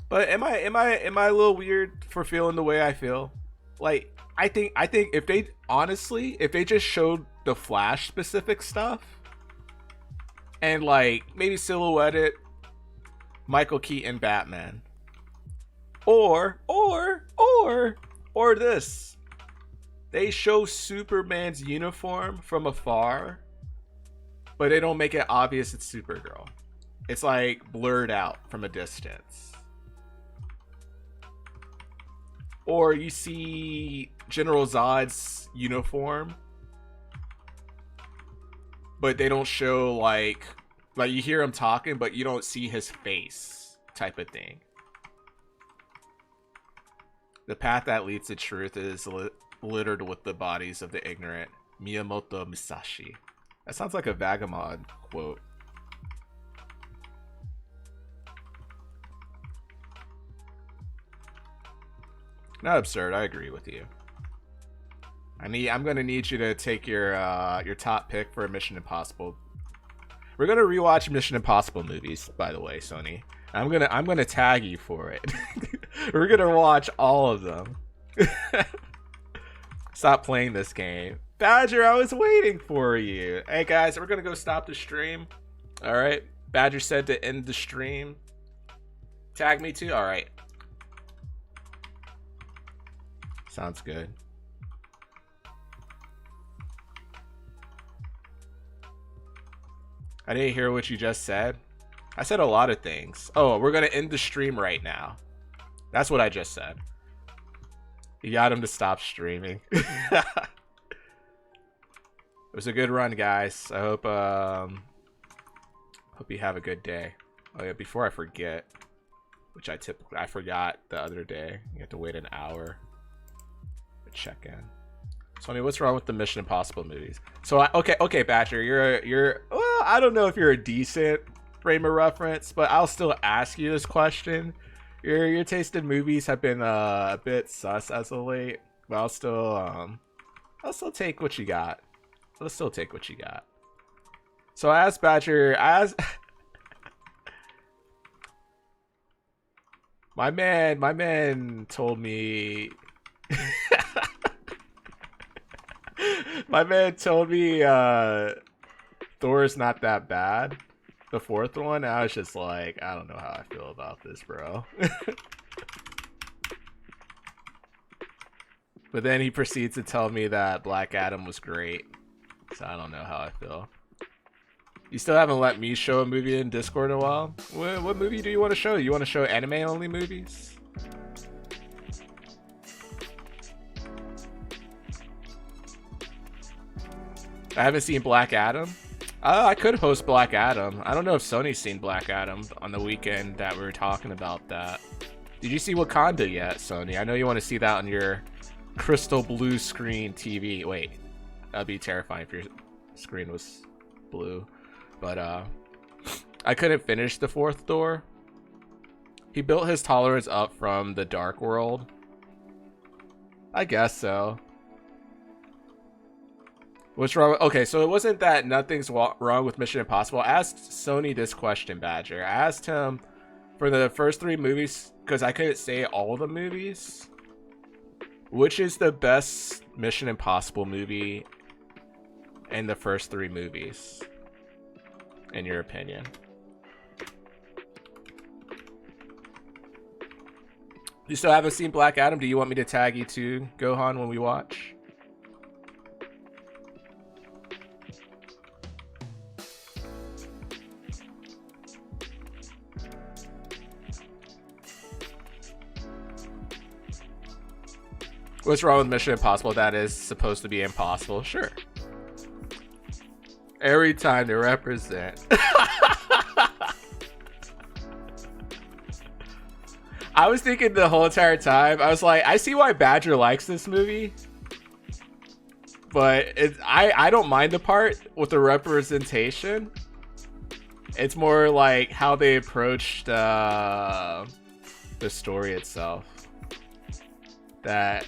But am I a little weird for feeling the way I feel? Like I think if they honestly, if they just showed the Flash specific stuff and like maybe silhouetted Michael Keaton Batman, or this, they show Superman's uniform from afar, but they don't make it obvious it's Supergirl. It's like blurred out from a distance. Or you see General Zod's uniform, but they don't show like you hear him talking, but you don't see his face, type of thing. The path that leads to truth is littered with the bodies of the ignorant. Miyamoto Musashi. That sounds like a Vagabond quote. Not absurd. I agree with you. I'm gonna need you to take your top pick for Mission Impossible. We're gonna rewatch Mission Impossible movies, by the way, Sony. I'm gonna tag you for it. We're gonna watch all of them. Stop playing this game, Badger. I was waiting for you. Hey guys, we're gonna go stop the stream. All right. Badger said to end the stream. Tag me too. All right. Sounds good. I didn't hear what you just said. I said a lot of things. Oh, we're gonna end the stream right now. That's what I just said. You got him to stop streaming. It was a good run, guys. I hope you have a good day. Oh yeah, before I forget, which I forgot the other day. You have to wait an hour. Check in. Sony, what's wrong with the Mission Impossible movies? So okay, Badger, you're well, I don't know if you're a decent frame of reference, but I'll still ask you this question. Your taste in movies have been a bit sus as of late, but I'll still take what you got. Let's still take what you got. So as Badger, my man told me. My man told me Thor's not that bad. The fourth one, I was just like, I don't know how I feel about this, bro. But then he proceeds to tell me that Black Adam was great. So I don't know how I feel. You still haven't let me show a movie in Discord in a while? What movie do you want to show? You want to show anime only movies? I haven't seen Black Adam. I could host Black Adam. I don't know if Sony's seen Black Adam on the weekend that we were talking about that. Did you see Wakanda yet, Sony? I know you want to see that on your crystal blue screen TV. Wait, that'd be terrifying if your screen was blue. But I couldn't finish the fourth door. He built his tolerance up from the Dark World. I guess so. What's wrong? Okay, so it wasn't that nothing's wrong with Mission Impossible. I asked Sony this question, Badger. I asked him for the first three movies, because I couldn't say all the movies, which is the best Mission Impossible movie in the first three movies, in your opinion? You still haven't seen Black Adam? Do you want me to tag you too, Gohan, when we watch? What's wrong with Mission Impossible? That is supposed to be impossible. Sure. Every time to represent. I was thinking the whole entire time, I was like, I see why Badger likes this movie. But I don't mind the part with the representation. It's more like how they approached the story itself. That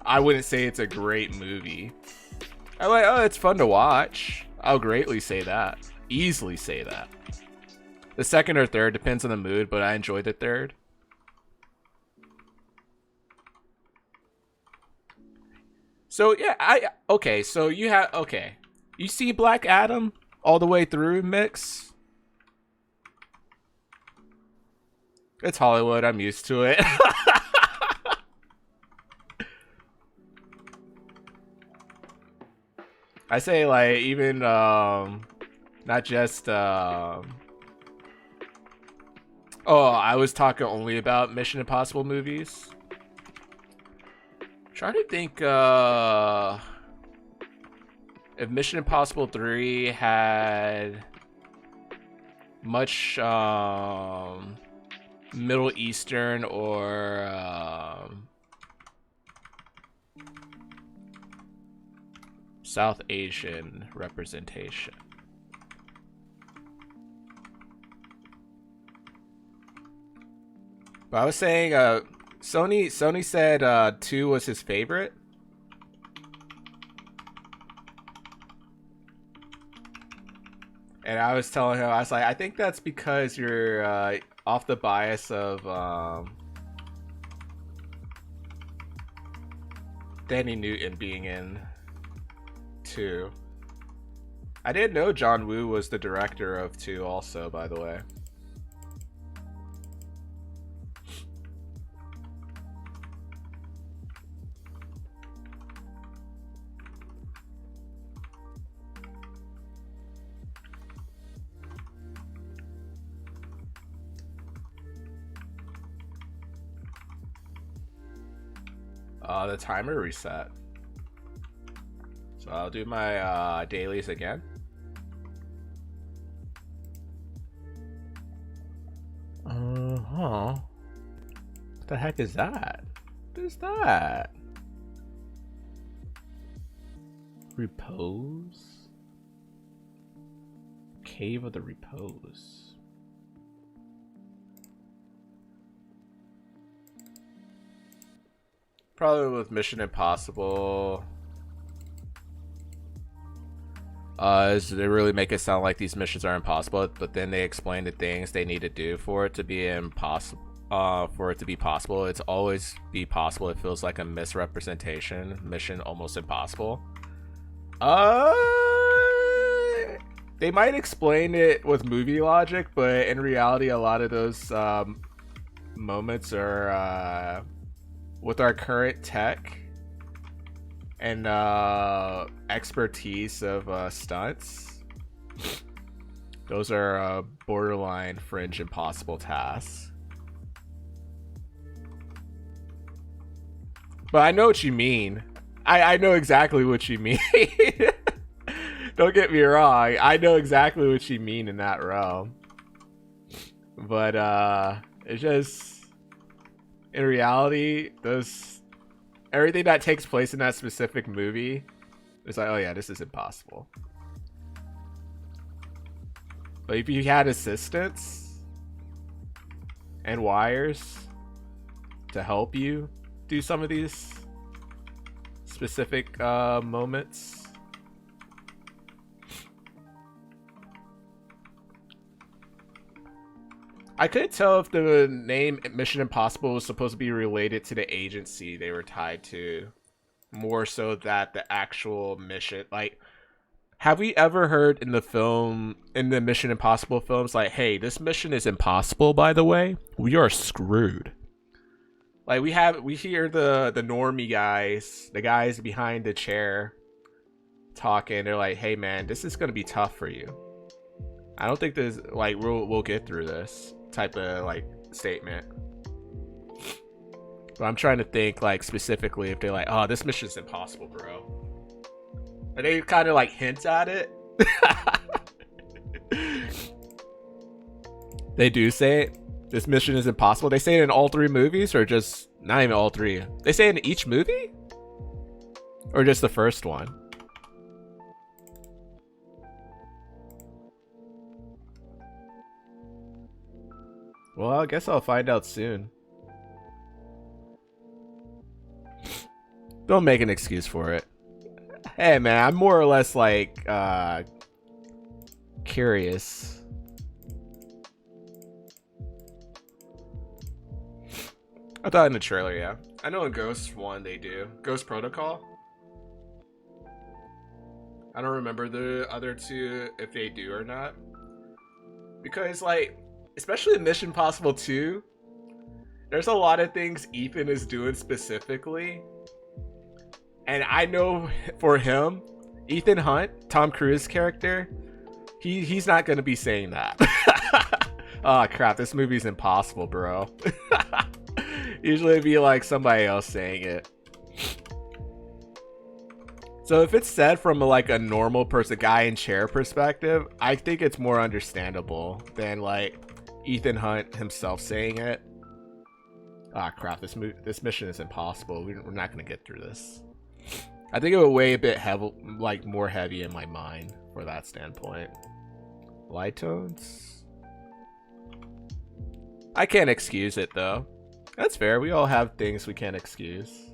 I wouldn't say it's a great movie. I'm like, oh, it's fun to watch. I'll greatly say that. Easily say that. The second or third depends on the mood, but I enjoyed the third. So yeah, okay. So you have okay. You see Black Adam all the way through, Mix. It's Hollywood. I'm used to it. I say like even not just oh, I was talking only about Mission Impossible movies. Trying to think if Mission Impossible 3 had much Middle Eastern or South Asian representation. But I was saying Sony said 2 was his favorite. And I was telling him, I was like, I think that's because you're off the bias of Danny Newton being in 2. I didn't know John Woo was the director of 2 also, by the way. The timer reset. So I'll do my dailies again. What the heck is that? What is that? Repose? Cave of the Repose. Probably with Mission Impossible. They really make it sound like these missions are impossible, but then they explain the things they need to do for it to be impossible. For it to be possible, it's always be possible. It feels like a misrepresentation. Mission almost impossible. They might explain it with movie logic, but in reality, a lot of those moments are with our current tech and expertise of stunts. Those are borderline fringe impossible tasks. But I know what you mean. I know exactly what you mean. Don't get me wrong. I know exactly what you mean in that realm. But it's just, in reality, everything that takes place in that specific movie is like, oh yeah, this is impossible. But if you had assistance and wires to help you do some of these specific moments, I couldn't tell if the name Mission Impossible was supposed to be related to the agency they were tied to, more so that the actual mission, like, have we ever heard in the Mission Impossible films, like, hey, this mission is impossible, by the way, we are screwed. Like, we hear the normie guys, the guys behind the chair talking, they're like, hey man, this is gonna be tough for you. I don't think this, like, we'll get through this type of like statement. But I'm trying to think like specifically if they're like, oh, this mission's impossible, bro. And they kind of like hint at it. They do say it. This mission is impossible. They say it in all 3 movies, or just not even all 3. They say it in each movie, or just the first one. Well, I guess I'll find out soon. Don't make an excuse for it. Hey man, I'm more or less like curious. I thought in the trailer, yeah. I know in Ghost 1 they do. Ghost Protocol? I don't remember the other two if they do or not. Because like, especially in Mission Impossible 2, there's a lot of things Ethan is doing specifically. And I know for him, Ethan Hunt, Tom Cruise character, he's not gonna be saying that. Oh crap, this movie's impossible, bro. Usually it'd be like somebody else saying it. So if it's said from like a normal person, guy in chair perspective, I think it's more understandable than like Ethan Hunt himself saying it. Ah crap, this mission is impossible. We're not gonna get through this. I think it would weigh a bit heavy, like more heavy in my mind for that standpoint. Light tones. I can't excuse it though. That's fair. We all have things we can't excuse.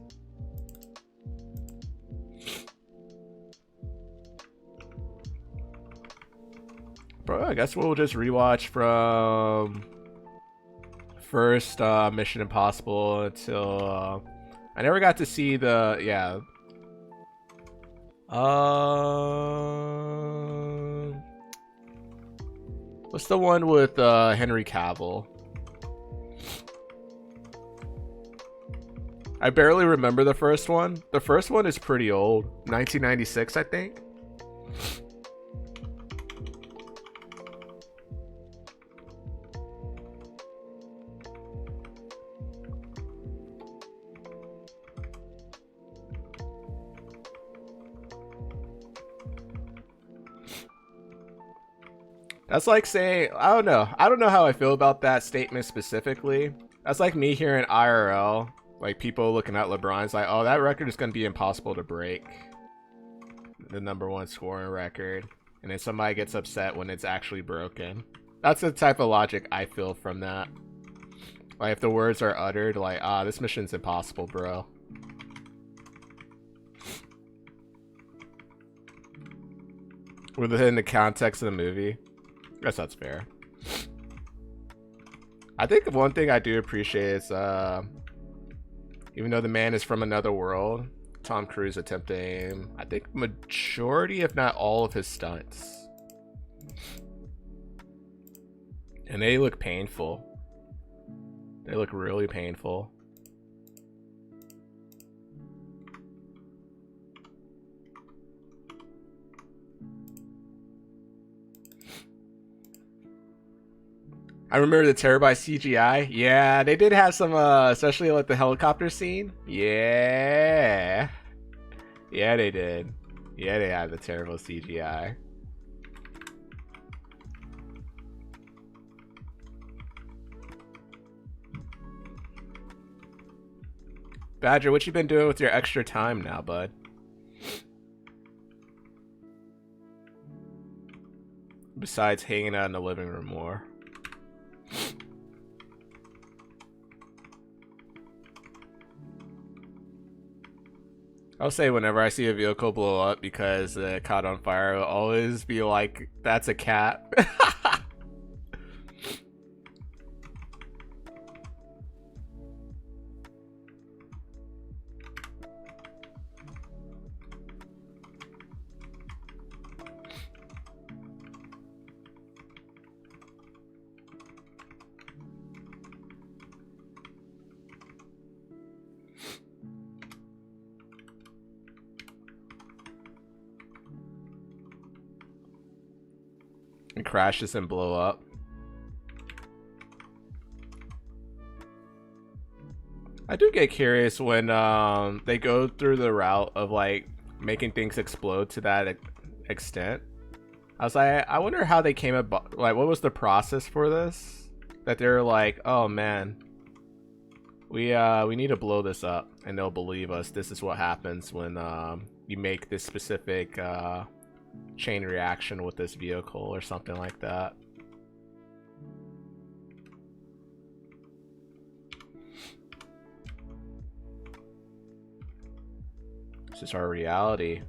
Bro, I guess we'll just rewatch from first Mission Impossible until I never got to see the what's the one with Henry Cavill? I barely remember the first one. The first one is pretty old, 1996, I think. That's like saying, I don't know how I feel about that statement specifically. That's like me hearing IRL, like people looking at LeBron's like, oh, that record is going to be impossible to break. The #1 scoring record. And then somebody gets upset when it's actually broken. That's the type of logic I feel from that. Like if the words are uttered like, this mission's impossible, bro. Within the context of the movie. I guess that's fair. I think one thing I do appreciate is, even though the man is from another world, Tom Cruise attempting, I think, majority, if not all, of his stunts. And they look painful. They look really painful. I remember the Terabyte CGI. Yeah, they did have some, especially like the helicopter scene. Yeah. Yeah, they did. Yeah, they had the terrible CGI. Badger, what you been doing with your extra time now, bud? Besides hanging out in the living room more. I'll say whenever I see a vehicle blow up because it caught on fire, I'll always be like, that's a cat. And crashes and blow up. I do get curious when they go through the route of like making things explode to that extent. I was like, I wonder how they came about, like what was the process for this? That they're like, oh man, we need to blow this up and they'll believe us. This is what happens when you make this specific chain reaction with this vehicle or something like that. This is our reality.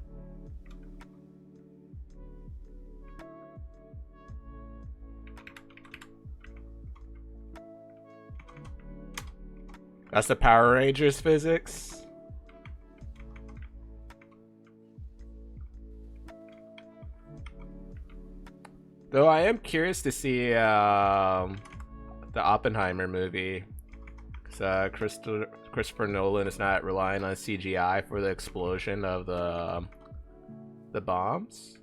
That's the Power Rangers physics. Though I am curious to see the Oppenheimer movie. Because Christopher Nolan is not relying on CGI for the explosion of the bombs.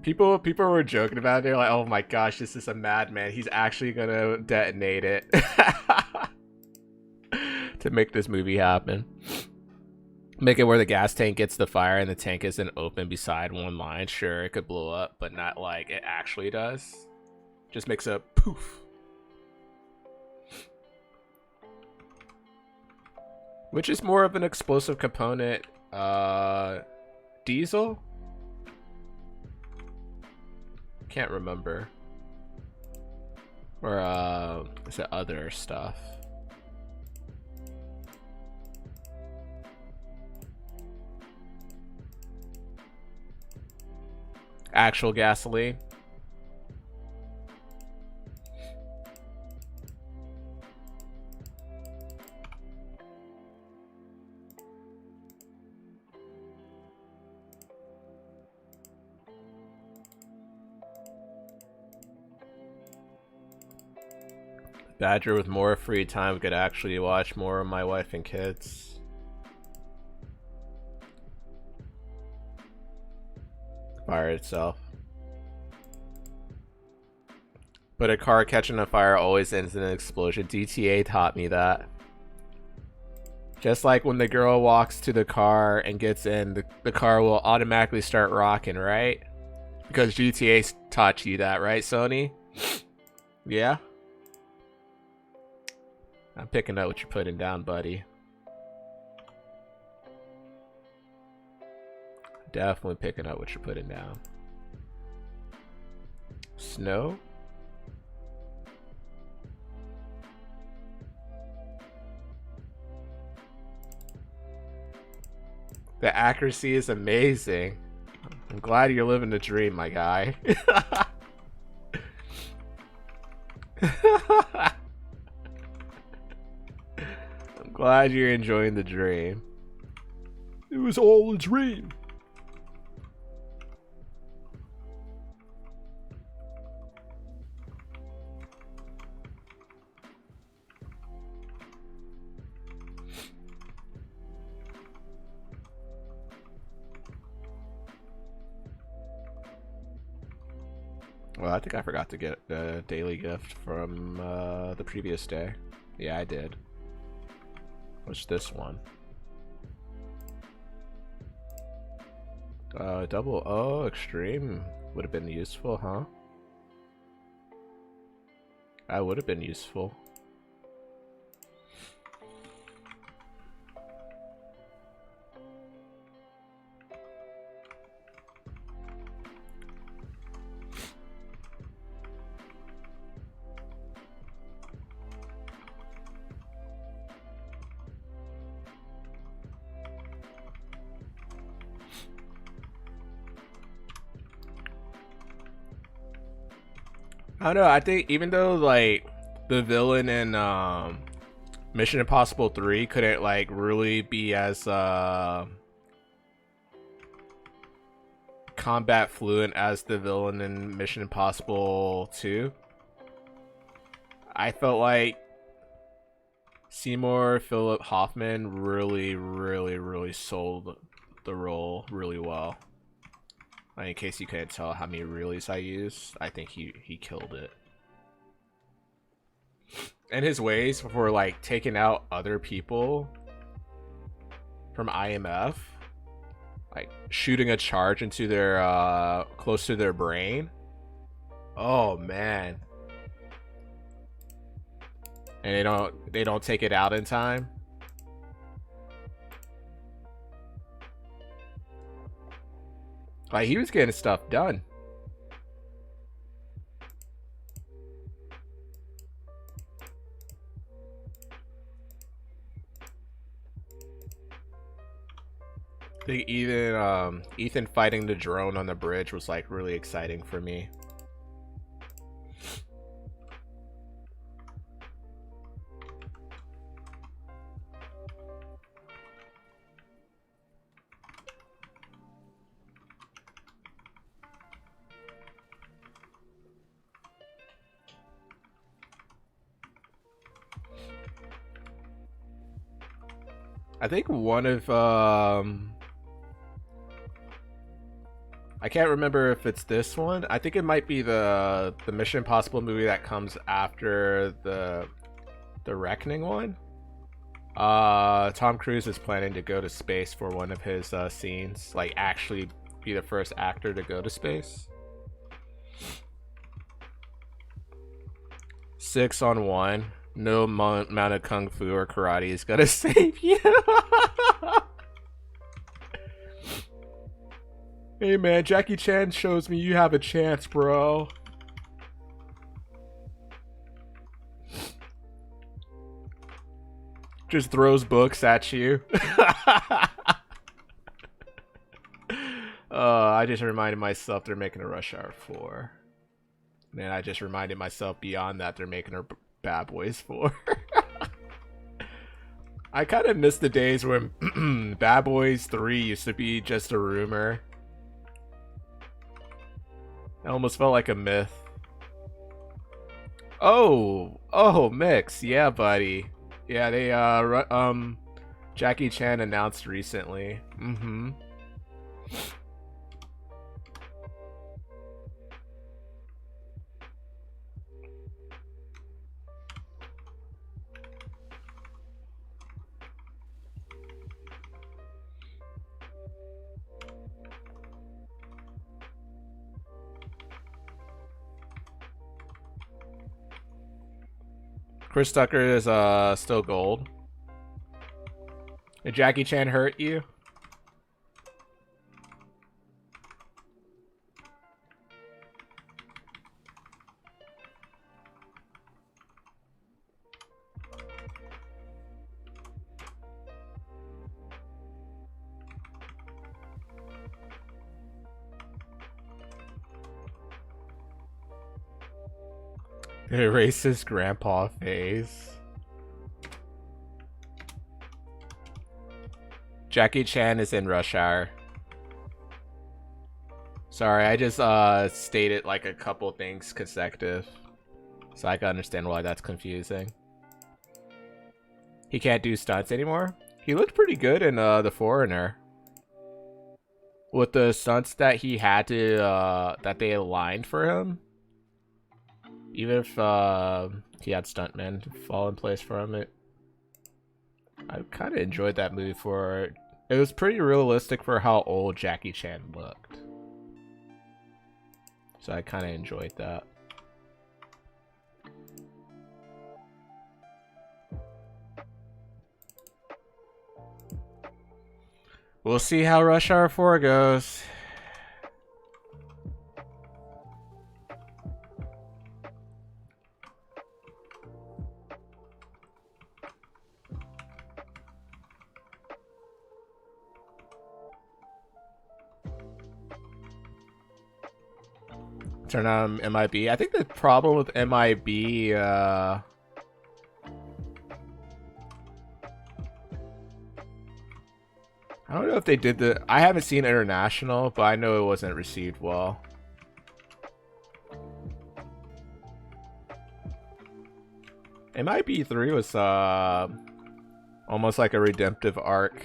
People were joking about it. They're like, "Oh my gosh, this is a madman. He's actually gonna detonate it to make this movie happen. Make it where the gas tank gets the fire and the tank isn't open beside one line. Sure, it could blow up, but not like it actually does. Just makes a poof." Which is more of an explosive component? Diesel? Can't remember. Or is it other stuff? Actual gasoline. Badger with more free time could actually watch more of My Wife and Kids. Fire itself. But a car catching on fire always ends in an explosion. DTA taught me that. Just like when the girl walks to the car and gets in, the car will automatically start rocking, right? Because GTA taught you that, right, Sony? Yeah? I'm picking up what you're putting down, buddy. Definitely picking up what you're putting down. Snow? The accuracy is amazing. I'm glad you're living the dream, my guy. I'm glad you're enjoying the dream. It was all a dream. Well, I think I forgot to get the daily gift from the previous day. Yeah, I did. What's this one? Double O extreme would have been useful, huh? That would have been useful. I don't know. I think even though like the villain in Mission Impossible 3 couldn't like really be as combat fluent as the villain in Mission Impossible 2, I felt like Seymour Philip Hoffman really sold the role really well. In case you couldn't tell how many reallys I used, I think he killed it. And his ways for like taking out other people from IMF, like shooting a charge into their close to their brain. Oh man. And they don't take it out in time. Like, he was getting stuff done. I think even Ethan fighting the drone on the bridge was like really exciting for me. I think one of I can't remember if it's this one. I think it might be the Mission Impossible movie that comes after the Reckoning one. Tom Cruise is planning to go to space for one of his scenes, like actually be the first actor to go to space. 6-on-1. No amount of kung fu or karate is gonna save you. Hey man, Jackie Chan shows me you have a chance, bro. Just throws books at you. I just reminded myself they're making a Rush Hour 4. Man, I just reminded myself beyond that they're making a Bad Boys 4. I kind of miss the days when Bad Boys 3 used to be just a rumor. It almost felt like a myth. Oh, Mix, yeah, buddy. Yeah, they Jackie Chan announced recently. Chris Tucker is still gold. Did Jackie Chan hurt you? The racist grandpa phase. Jackie Chan is in Rush Hour. Sorry, I just stated like a couple things consecutive, so I can understand why that's confusing. He can't do stunts anymore? He looked pretty good in The Foreigner. With the stunts that he had to that they aligned for him. Even if he had stuntmen to fall in place from it. I kind of enjoyed that movie for it. It was pretty realistic for how old Jackie Chan looked. So I kind of enjoyed that. We'll see how Rush Hour 4 goes. Turn on MIB. I think the problem with MIB, I don't know if they did the... I haven't seen International, but I know it wasn't received well. MIB 3 was almost like a redemptive arc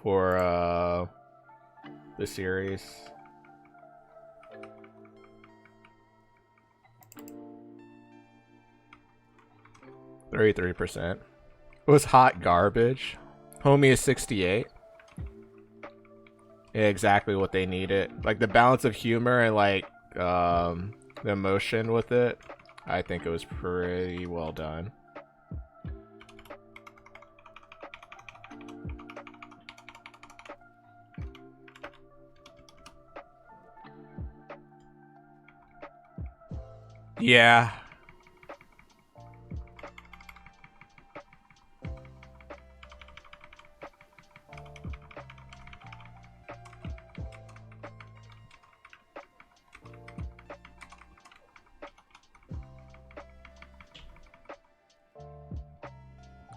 for the series. 33%. It was hot garbage. Homie is 68. Yeah, exactly what they needed. Like the balance of humor and like the emotion with it. I think it was pretty well done. Yeah.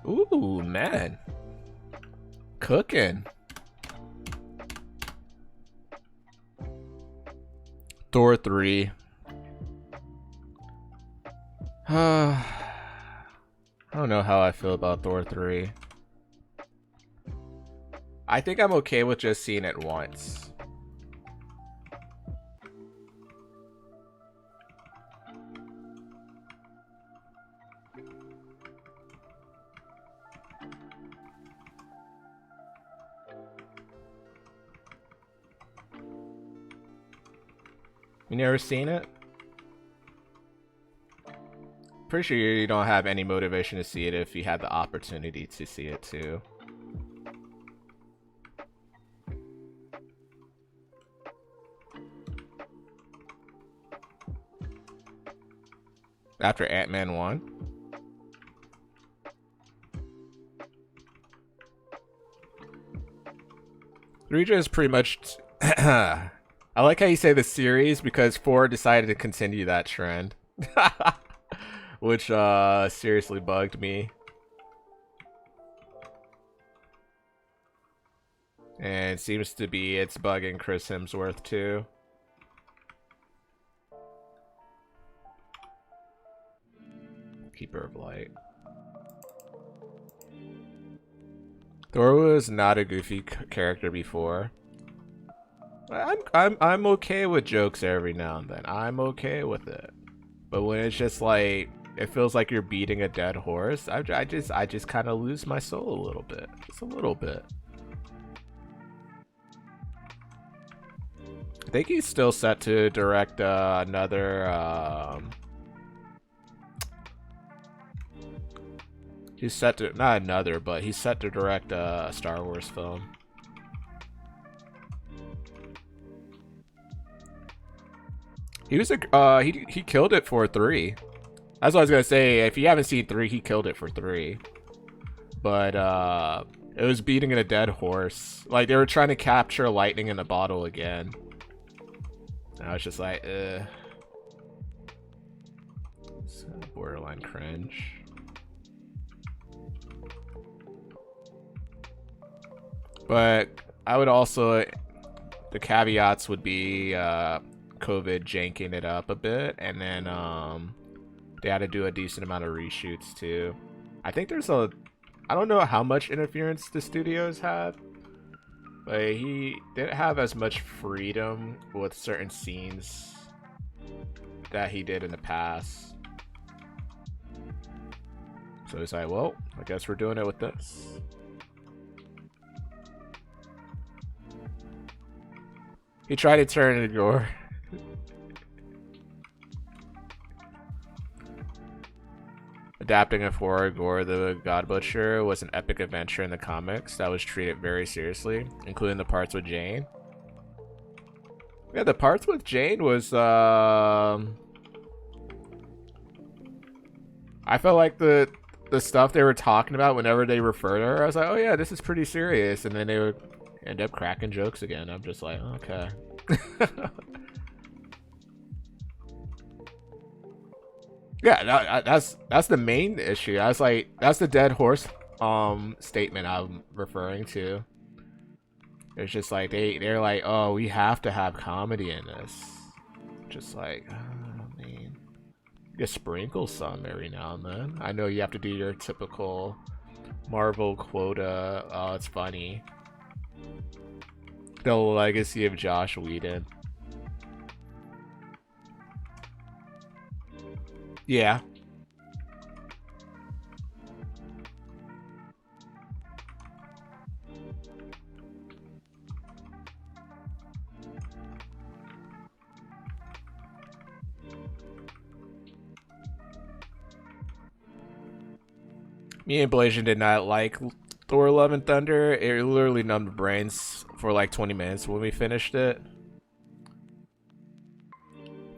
Ooh, man. Cooking. Thor 3. I don't know how I feel about Thor 3. I think I'm okay with just seeing it once. You never seen it? Pretty sure you don't have any motivation to see it if you had the opportunity to see it too. After Ant-Man 1? Reader is pretty much... I like how you say the series because 4 decided to continue that trend. Which seriously bugged me. And seems to be it's bugging Chris Hemsworth too. Keeper of Light. Thor was not a goofy character before. I'm okay with jokes every now and then. I'm okay with it. But when it's just like it feels like you're beating a dead horse, I just kind of lose my soul a little bit. Just a little bit. I think he's still set to direct another he's set to, not another, but he's set to direct a Star Wars film. He was a he killed it for 3. That's what I was gonna say. If you haven't seen 3, he killed it for 3. But it was beating a dead horse. Like they were trying to capture lightning in a bottle again. And I was just like, it's borderline cringe. But I would also, the caveats would be COVID janking it up a bit, and then they had to do a decent amount of reshoots too. I think there's I don't know how much interference the studios had, but he didn't have as much freedom with certain scenes that he did in the past. So he's like, well, I guess we're doing it with this. He tried to turn it gore. Adapting it for Gore the God Butcher was an epic adventure in the comics that was treated very seriously, including the parts with Jane. Yeah, the parts with Jane was I felt like the stuff they were talking about whenever they refer to her, I was like, oh yeah, this is pretty serious, and then they would end up cracking jokes again. I'm just like, okay. Yeah, that's the main issue. I was like, that's the dead horse statement I'm referring to. It's just like they're like, oh, we have to have comedy in this. Just like, oh, man, you sprinkle some every now and then. I know you have to do your typical Marvel quota. Oh, it's funny. The legacy of Josh Whedon. Yeah. Me and Blasian did not like Thor Love and Thunder. It literally numbed brains for like 20 minutes when we finished it.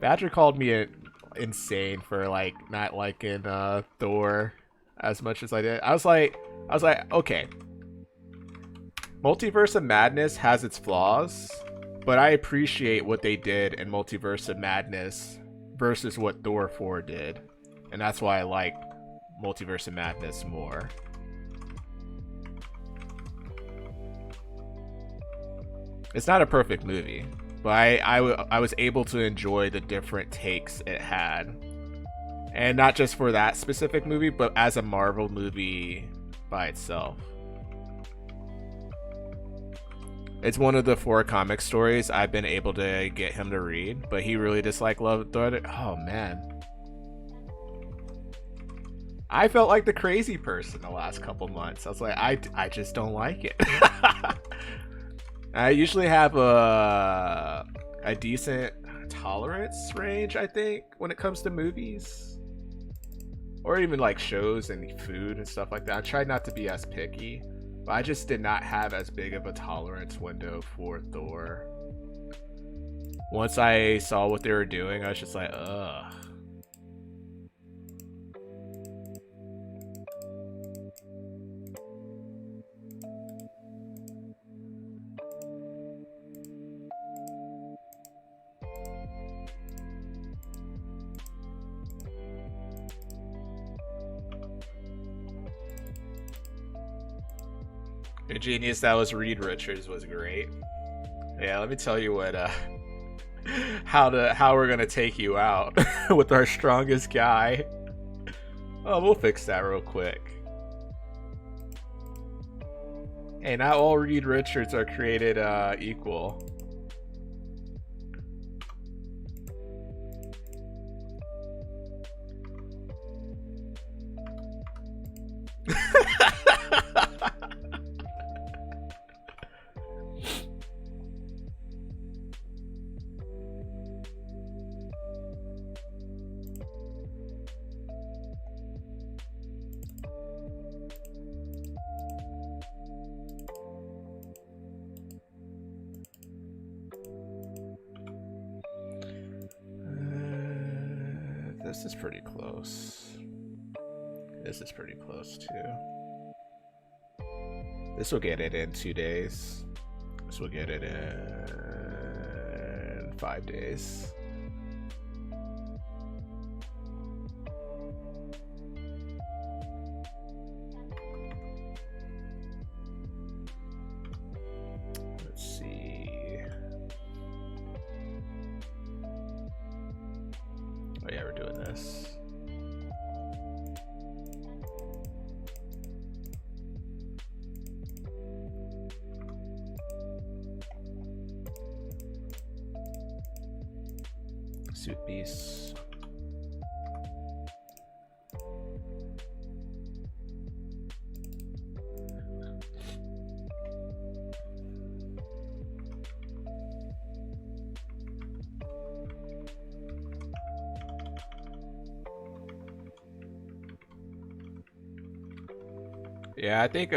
Badger called me insane for like not liking Thor as much as I did. I was like, okay. Multiverse of Madness has its flaws, but I appreciate what they did in Multiverse of Madness versus what Thor 4 did. And that's why I like Multiverse of Madness more. It's not a perfect movie, but I was able to enjoy the different takes it had. And not just for that specific movie, but as a Marvel movie by itself. It's one of the 4 comic stories I've been able to get him to read, but he really just like loved the other. Oh man. I felt like the crazy person the last couple months. I was like, I just don't like it. I usually have a decent tolerance range, I think, when it comes to movies. Or even like shows and food and stuff like that. I tried not to be as picky, but I just did not have as big of a tolerance window for Thor. Once I saw what they were doing, I was just like, ugh. The genius that was Reed Richards was great. Yeah, let me tell you what how we're gonna take you out with our strongest guy. Oh, we'll fix that real quick. Hey, not all Reed Richards are created equal. This is pretty close. This is pretty close too. This will get it in 2 days. This will get it in 5 days. Let's see. Oh yeah, we're doing this. Suit Beast. Yeah, I think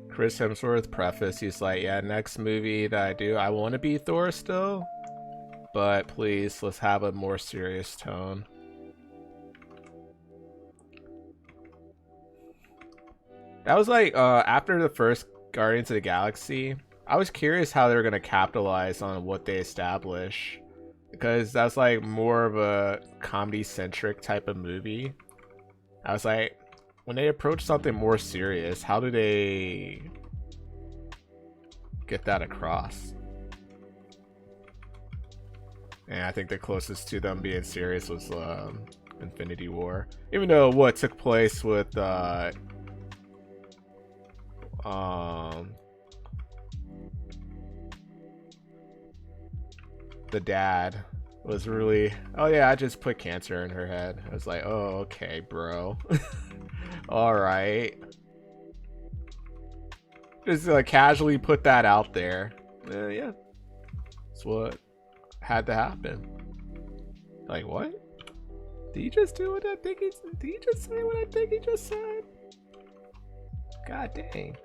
Chris Hemsworth preface, he's like, yeah, next movie that I do, I want to be Thor still, but please, let's have a more serious tone. That was like, after the first Guardians of the Galaxy, I was curious how they're going to capitalize on what they establish, because that's like more of a comedy-centric type of movie. I was like, when they approach something more serious, how do they get that across? And I think the closest to them being serious was Infinity War. Even though what took place with the dad was really, oh yeah, I just put cancer in her head. I was like, oh, okay, bro. All right. Just casually put that out there. Yeah. That's what had to happen. Like, what? Did he just do what I think he did? He just say what I think he just said? God dang.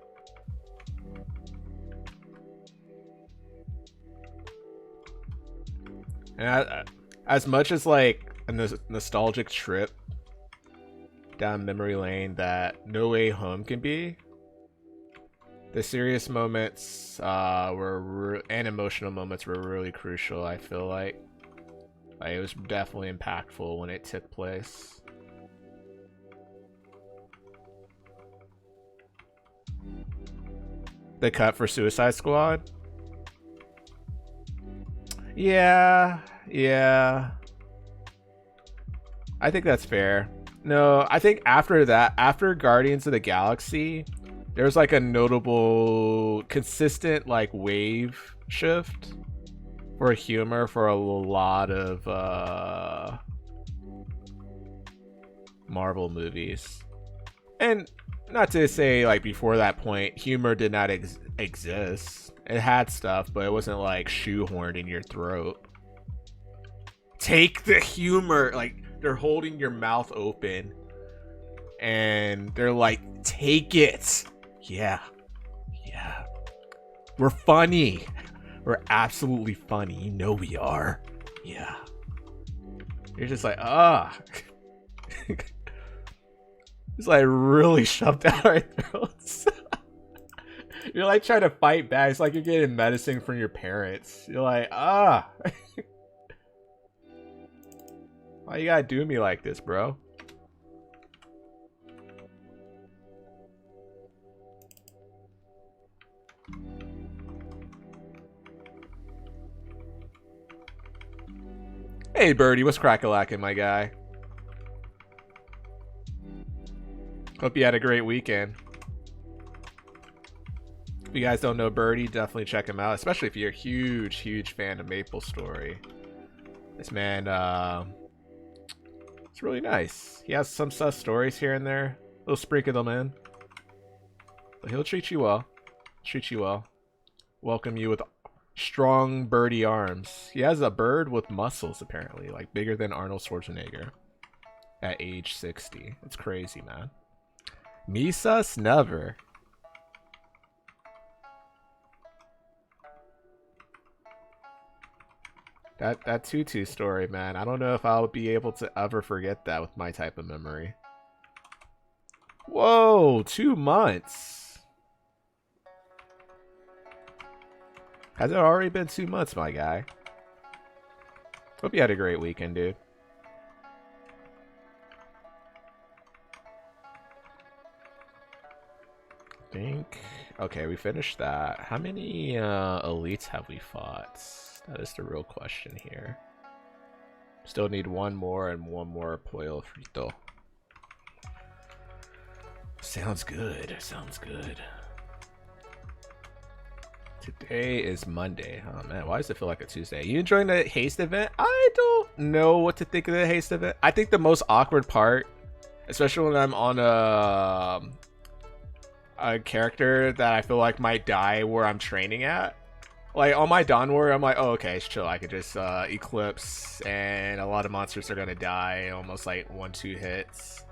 And as much as like a nostalgic trip down memory lane that No Way Home can be, the serious moments and emotional moments were really crucial. I feel like it was definitely impactful when it took place. The cut for Suicide Squad? Yeah. I think that's fair. No, I think after that, after Guardians of the Galaxy, there's like a notable, consistent like wave shift for humor for a lot of Marvel movies. And not to say like before that point, humor did not exist. It had stuff, but it wasn't like shoehorned in your throat. Take the humor, like they're holding your mouth open and they're like, take it. Yeah. We're funny. We're absolutely funny. You know we are. Yeah. You're just like, It's like really shoved down our throats. You're like trying to fight back. It's like you're getting medicine from your parents. You're like, Why you gotta do me like this, bro? Hey, Birdie, what's crack-a-lackin', my guy? Hope you had a great weekend. If you guys don't know Birdie, definitely check him out, especially if you're a huge fan of Maplestory. This man, it's really nice. He has some sus stories here and there. He'll sprinkle them in. But he'll treat you well. Welcome you with strong birdie arms. He has a bird with muscles, apparently. Like, bigger than Arnold Schwarzenegger. At age 60. It's crazy, man. Me sus? Never. That Tutu story, man. I don't know if I'll be able to ever forget that with my type of memory. Whoa, 2 months. Has it already been 2 months, my guy? Hope you had a great weekend, dude. Okay, we finished that. How many elites have we fought? That is the real question here. Still need one more and one more pollo frito. Sounds good. Today is Monday. Oh man, why does it feel like a Tuesday? You enjoying the haste event? I don't know what to think of the haste event. I think the most awkward part, especially when I'm on a character that I feel like might die where I'm training at. Like on my Dawn Warrior, I'm like, oh okay, it's chill. I could just Eclipse, and a lot of monsters are gonna die almost like 1-2 hits,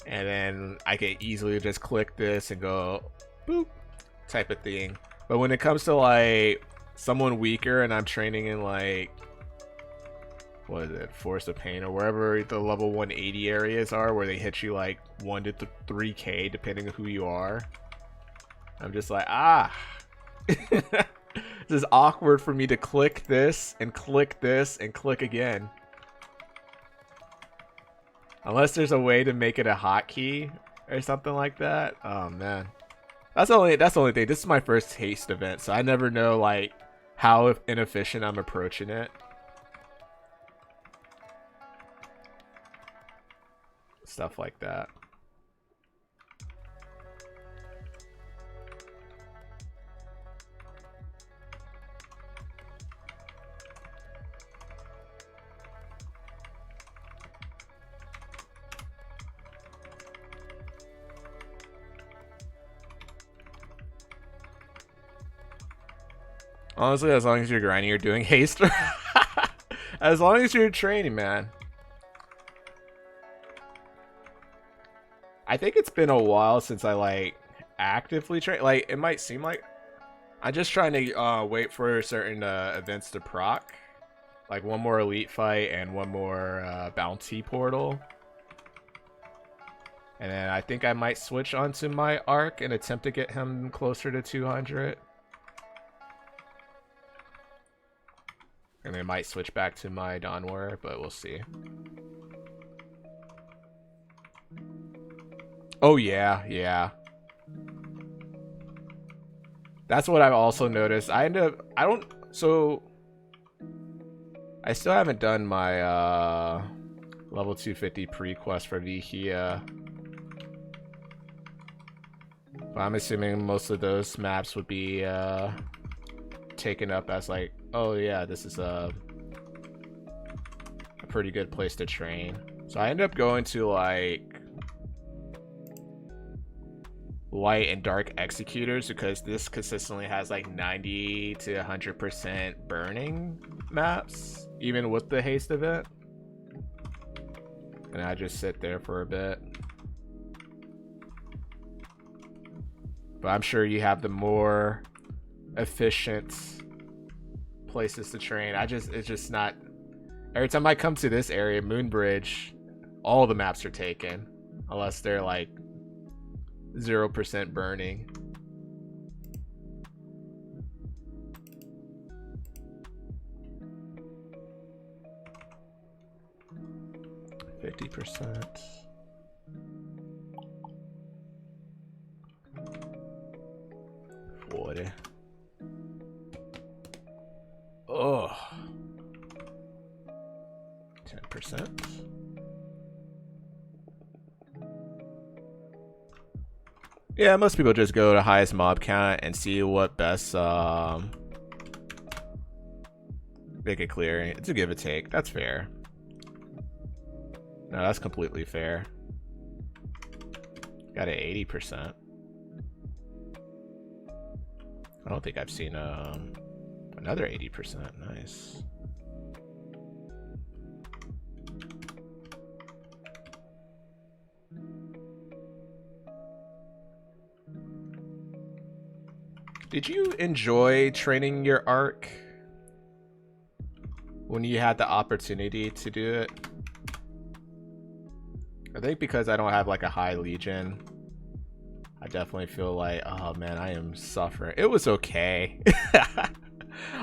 and then I could easily just click this and go boop type of thing. But when it comes to like someone weaker and I'm training in like, what is it, Force of Pain or wherever the level 180 areas are, where they hit you like 1 to 3k depending on who you are, I'm just like, this is awkward for me to click this and click this and click again. Unless there's a way to make it a hotkey or something like that. Oh man. That's the only thing. This is my first haste event, so I never know like how inefficient I'm approaching it. Stuff like that. Honestly, as long as you're grinding, you're doing haste. As long as you're training, man. I think it's been a while since I like actively train. Like it might seem like I'm just trying to wait for certain events to proc, like one more elite fight and one more bounty portal, and then I think I might switch onto my arc and attempt to get him closer to 200. And I might switch back to my Dawn Warrior, but we'll see. Oh yeah. That's what I've also noticed. I still haven't done my level 250 pre-quest for Vihia. But I'm assuming most of those maps would be taken up as like, oh yeah, this is a pretty good place to train. So I ended up going to like light and dark executors because this consistently has like 90 to 100% burning maps, even with the haste event. And I just sit there for a bit. But I'm sure you have the more efficient places to train. It's just not. Every time I come to this area, Moonbridge, all the maps are taken. Unless they're like 0% burning. %. Oh, 10%. Yeah, most people just go to highest mob count and see what best make it clear. It's a give and take. That's fair. No, that's completely fair. Got it 80%. I don't think I've seen another 80%. Nice. Did you enjoy training your arc when you had the opportunity to do it? I think because I don't have like a high legion, I definitely feel like, oh man, I am suffering. It was okay. I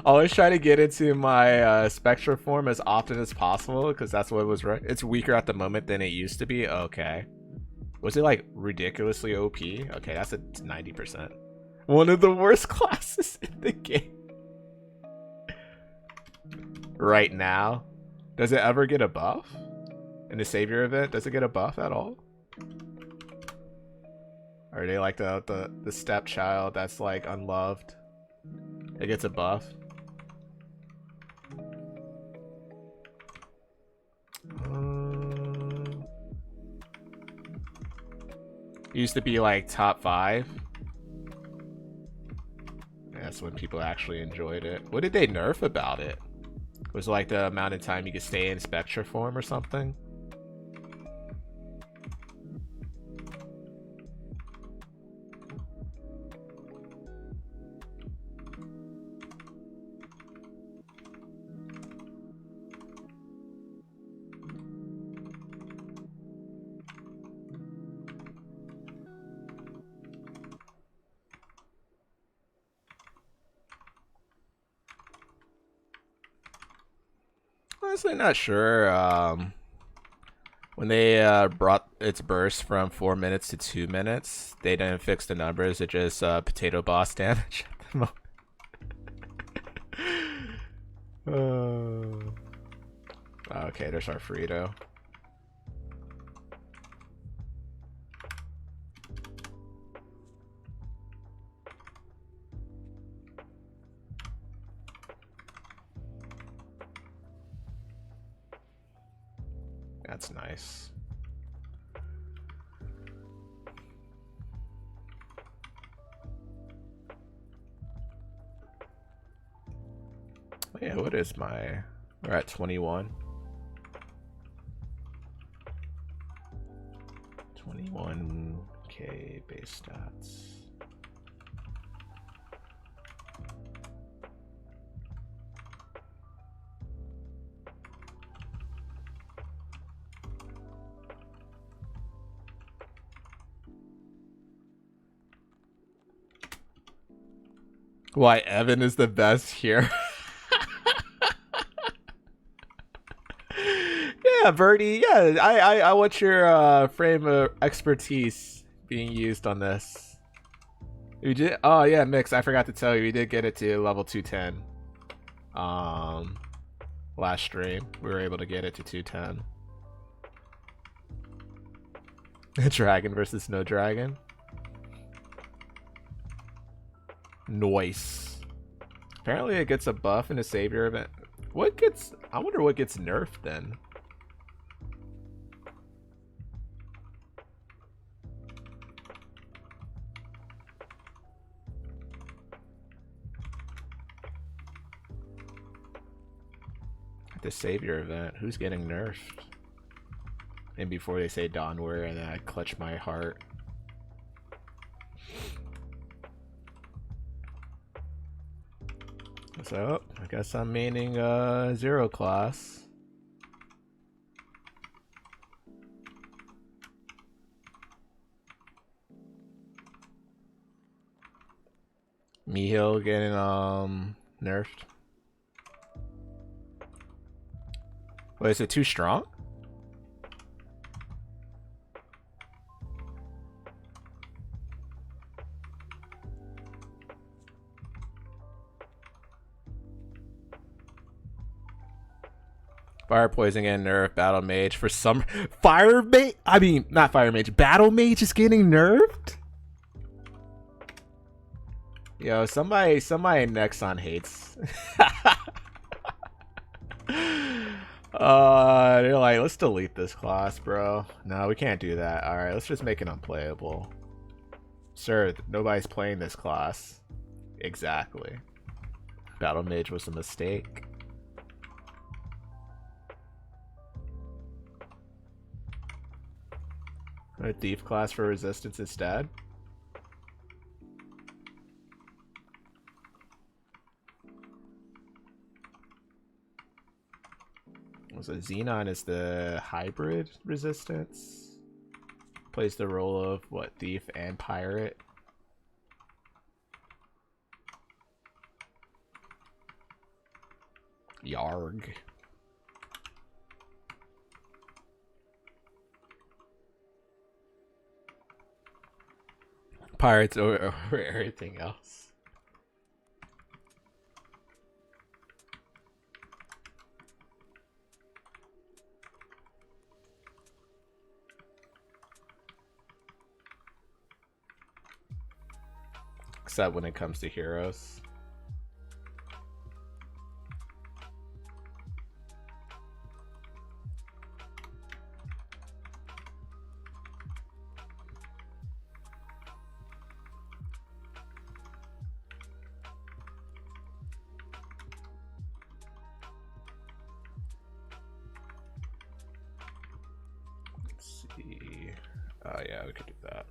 always try to get into my Spectra form as often as possible because that's what was right. It's weaker at the moment than it used to be. Okay. Was it like ridiculously OP? Okay, that's a 90%. One of the worst classes in the game. Right now. Does it ever get a buff? In the Savior event, does it get a buff at all? Or are they like the stepchild that's like unloved? It gets a buff. Used to be like top 5. That's when people actually enjoyed it. What did they nerf about it? Was it like the amount of time you could stay in Spectra form or something? Honestly, not sure. When they brought its burst from 4 minutes to 2 minutes, they didn't fix the numbers. It just potato boss damage at the moment. Okay, there's our Frito. That's nice. Oh, yeah, what is my... We're at 21. 21k base stats. Why Evan is the best here. Yeah, Birdie. Yeah, I want your frame of expertise being used on this. You did. Oh yeah, Mix. I forgot to tell you, we did get it to level 210. Last stream, we were able to get it to 210. Dragon versus no dragon. Noise. Apparently it gets a buff in a savior event. What gets... I wonder what gets nerfed then. The savior event. Who's getting nerfed? And before they say Dawnware, and then I clutch my heart. So, I guess I'm maining Zero class. Mihil getting nerfed. Wait, is it too strong? Fire poison getting nerfed. Battle mage for some fire mage. I mean, not fire mage. Battle mage is getting nerfed. Yo, somebody in Nexon hates. They're like, let's delete this class, bro. No, we can't do that. All right, let's just make it unplayable. Sir, nobody's playing this class. Exactly. Battle mage was a mistake. A thief class for resistance instead. So Xenon is the hybrid resistance. Plays the role of what, thief and pirate. Yarg. Pirates over everything else. Except when it comes to heroes. Let's see. Oh yeah, we could do that.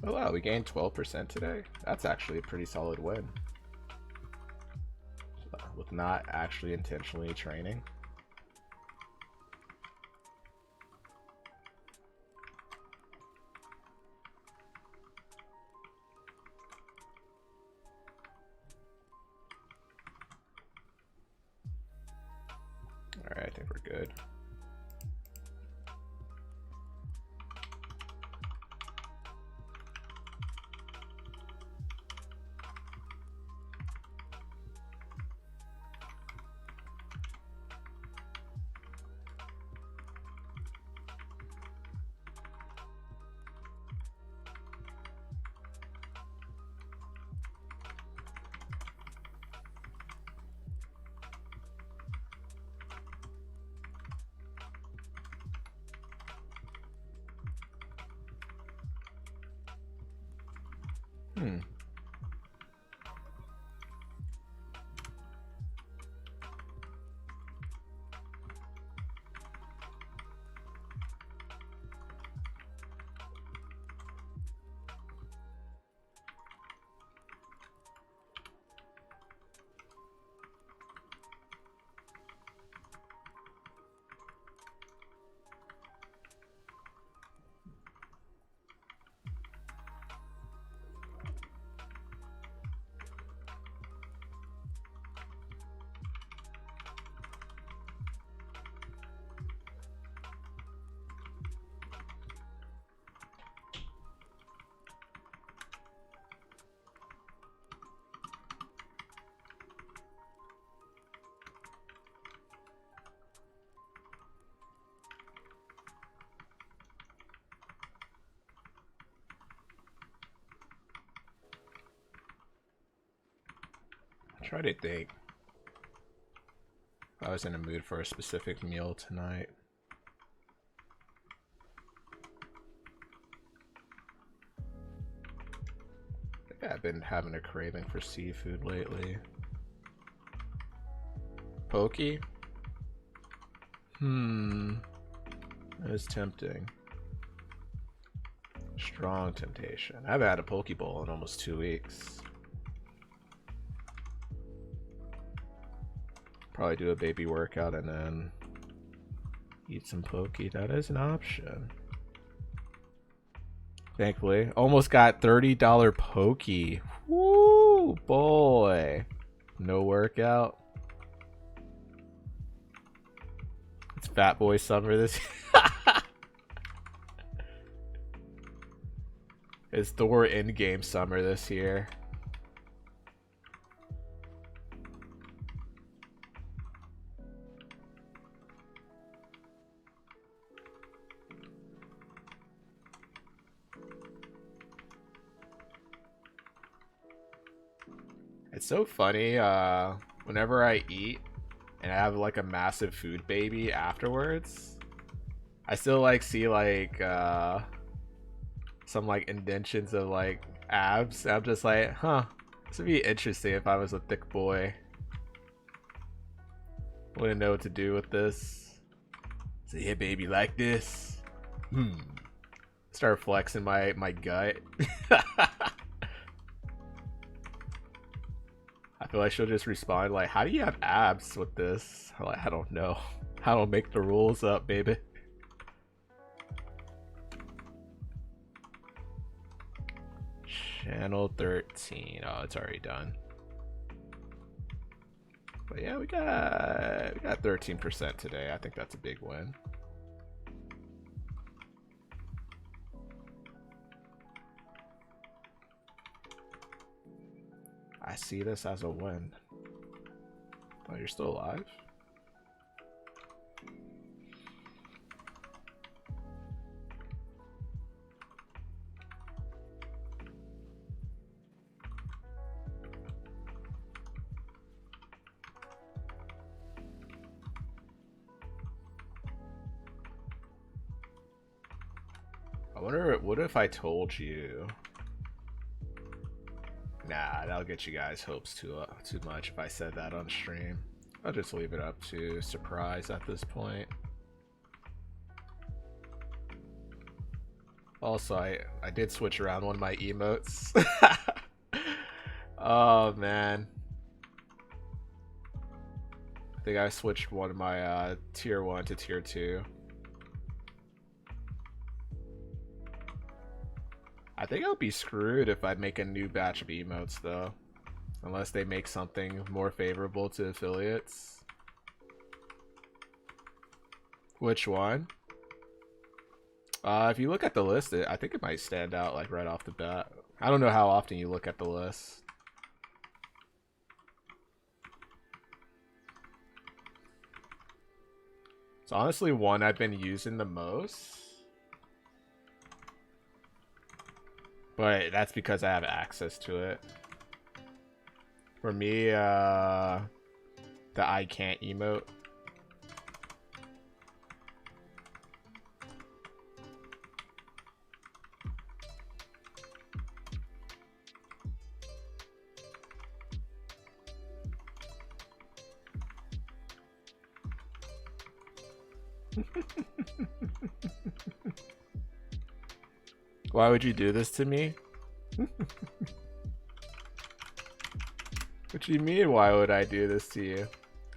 Oh wow, we gained 12% today. That's actually a pretty solid win. With not actually intentionally training. Alright, I think we're good. Try to think. If I was in a mood for a specific meal tonight. I think I've been having a craving for seafood lately. Pokey? That is tempting. Strong temptation. I haven't had a poke bowl in almost 2 weeks. Probably do a baby workout and then eat some poke. That is an option. Thankfully. Almost got $30 poke. Woo, boy. No workout. It's fat boy summer this year. It's Thor Endgame summer this year. It's so funny, whenever I eat and I have like a massive food baby afterwards, I still like see like some like indentions of like abs. I'm just like, huh, this would be interesting if I was a thick boy. Wouldn't know what to do with this. So yeah, baby, like this. Start flexing my gut. I feel like she'll just respond like, how do you have abs with this? I'm like, I don't know. I don't make the rules up, baby. Channel 13. Oh, it's already done. But yeah, we got 13% today. I think that's a big win. I see this as a win. Oh, you're still alive? I wonder, what if I told you? Nah, that'll get you guys' hopes too much if I said that on stream. I'll just leave it up to surprise at this point. Also, I did switch around one of my emotes. Oh man. I think I switched one of my tier 1 to tier 2. I think I'll be screwed if I make a new batch of emotes though. Unless they make something more favorable to affiliates. Which one? If you look at the list, I think it might stand out like right off the bat. I don't know how often you look at the list. It's honestly one I've been using the most. But that's because I have access to it. For me, the I can't emote. Why would you do this to me? What do you mean, why would I do this to you?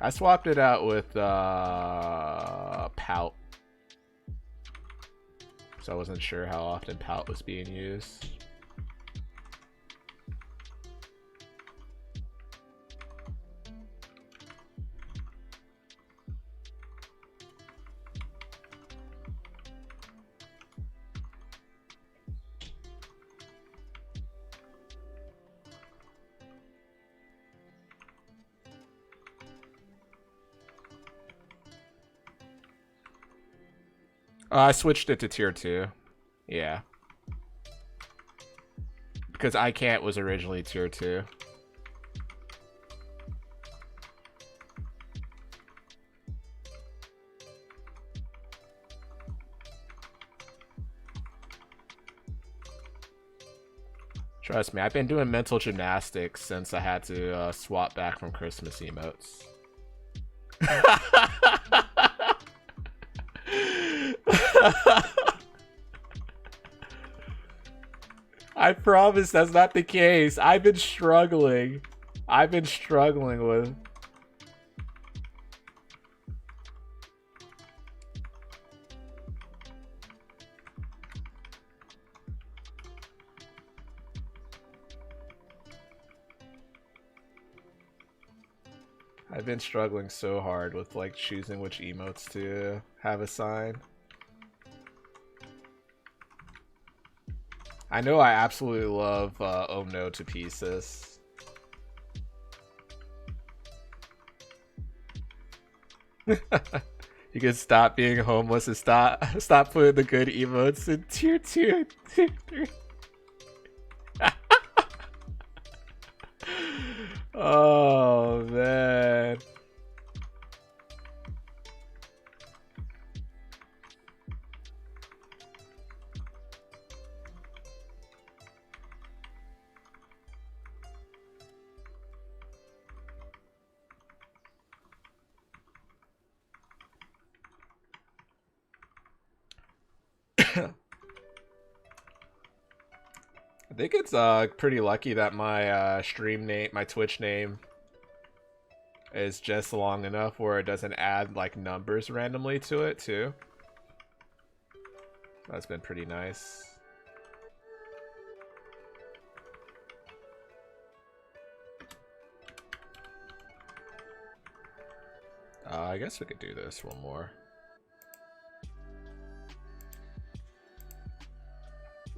I swapped it out with Pout. So I wasn't sure how often Pout was being used. I switched it to tier 2. Yeah. Because I can't was originally tier 2. Trust me, I've been doing mental gymnastics since I had to swap back from Christmas emotes. I promise that's not the case. I've been struggling. I've been struggling with... I've been struggling so hard with like choosing which emotes to have assigned. I know I absolutely love Oh No to pieces. You can stop being homeless and stop putting the good emotes in tier 2 and tier 3. Oh man. I think it's pretty lucky that my stream name, my Twitch name is just long enough where it doesn't add like numbers randomly to it too. That's been pretty nice. I guess we could do this one more.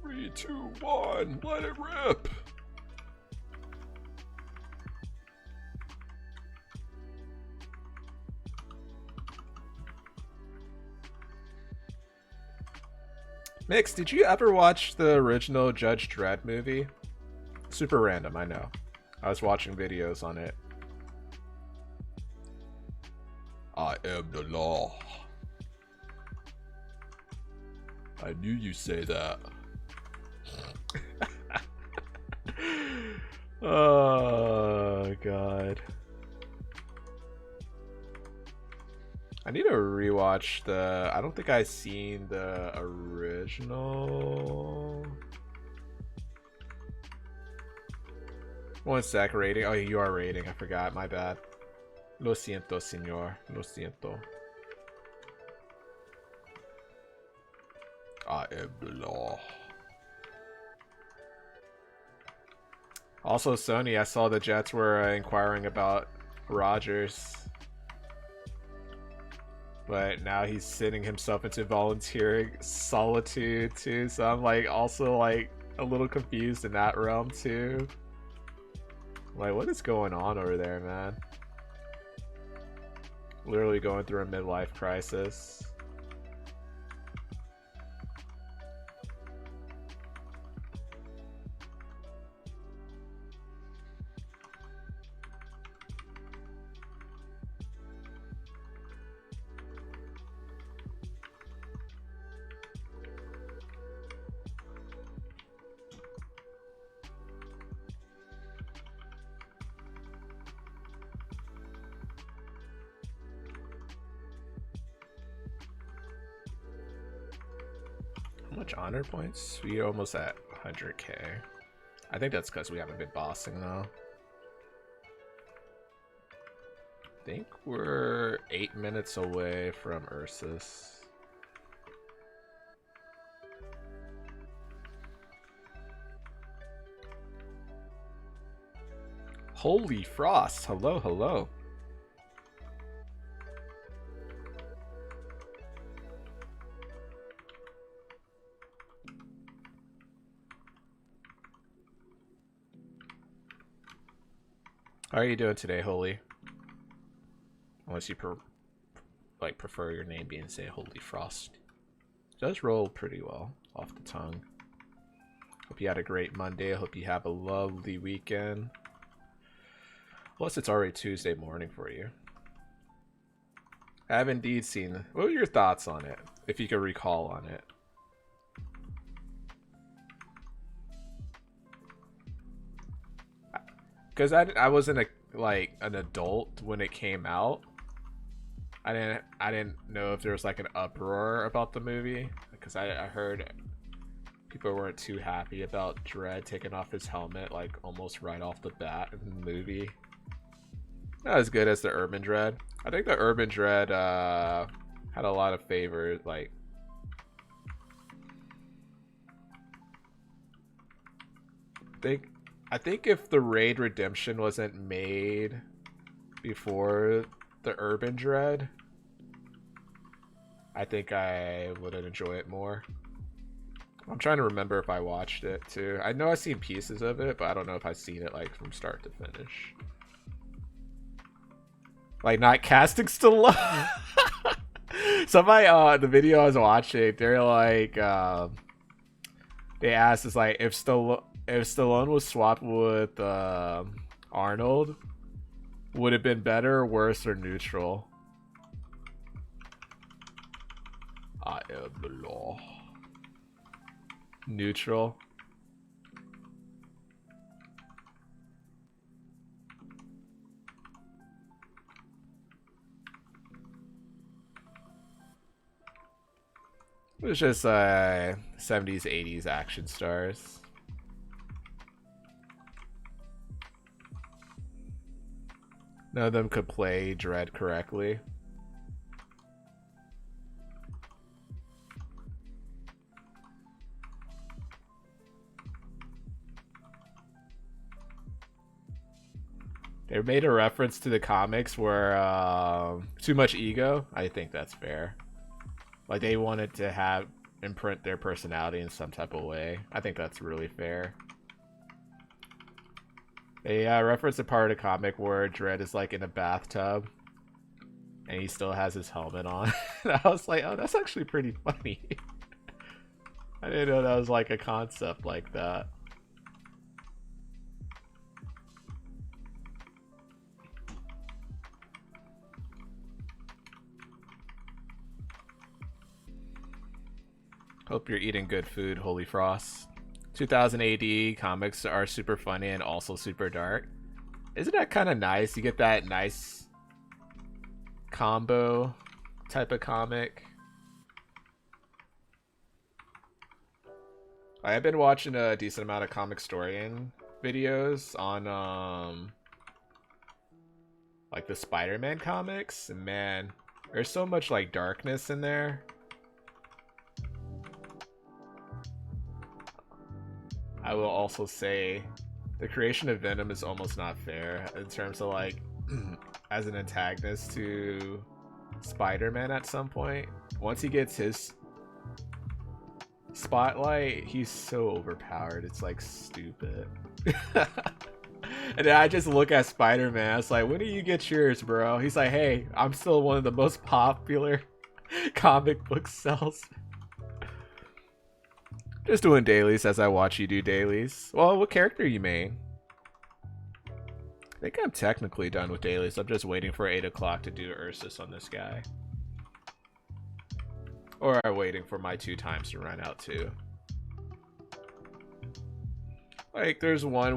3, 2, 1, let it rip! Mix, did you ever watch the original Judge Dredd movie? Super random, I know. I was watching videos on it. I am the law. I knew you'd say that. Oh god. I need to rewatch the... I don't think I've seen the original. One sec, rating. Oh, you are rating. I forgot. My bad. Lo siento, señor. Lo siento. I am the law. Also, Sony, I saw the Jets were inquiring about Rodgers. But now he's sending himself into volunteering solitude too, so I'm like also like a little confused in that realm too. Like, what is going on over there, man? Literally going through a midlife crisis. Honor points? We almost at 100k. I think that's because we haven't been bossing though. I think we're 8 minutes away from Ursus. Holy frost! Hello, hello. How are you doing today, Holy? Unless you prefer your name being, say, Holy Frost. It does roll pretty well off the tongue. Hope you had a great Monday. I hope you have a lovely weekend. Plus, it's already Tuesday morning for you. I have indeed seen... What were your thoughts on it? If you could recall on it. because I wasn't like an adult when it came out. I didn't know if there was like an uproar about the movie, because I heard people weren't too happy about Dredd taking off his helmet like almost right off the bat in the movie. Not as good as the Urban Dredd. I think the Urban Dredd had a lot of favors. Like, I think if the Raid Redemption wasn't made before the Urban Dredd, I think I would enjoy it more. I'm trying to remember if I watched it too. I know I've seen pieces of it, but I don't know if I've seen it like from start to finish. Like, not casting Stallone. Somebody the video I was watching, they're like they asked, is like, if Stallone was swapped with Arnold, would it have been better, worse, or neutral? I am the law. Neutral. It was just 70s, 80s action stars. None of them could play Dredd correctly. They made a reference to the comics where too much ego. I think that's fair. Like, they wanted to imprint their personality in some type of way. I think that's really fair. They referenced a part of the comic where Dredd is like in a bathtub and he still has his helmet on. And I was like, oh, that's actually pretty funny. I didn't know that was like a concept like that. Hope you're eating good food, Holy Frost. 2000 AD comics are super funny and also super dark. Isn't that kind of nice? You get that nice combo type of comic. I've been watching a decent amount of comic historian videos on like the Spider-Man comics, and man, there's so much like darkness in there. I will also say the creation of Venom is almost not fair in terms of like as an antagonist to Spider-Man at some point. Once he gets his spotlight, he's so overpowered, it's like stupid. And then I just look at Spider-Man, I was like, when do you get yours, bro? He's like, hey, I'm still one of the most popular comic book sales. Just doing dailies as I watch you do dailies. Well, what character you main? I think I'm technically done with dailies. I'm just waiting for 8 o'clock to do Ursus on this guy. Or I'm waiting for my 2 times to run out too. Like, there's one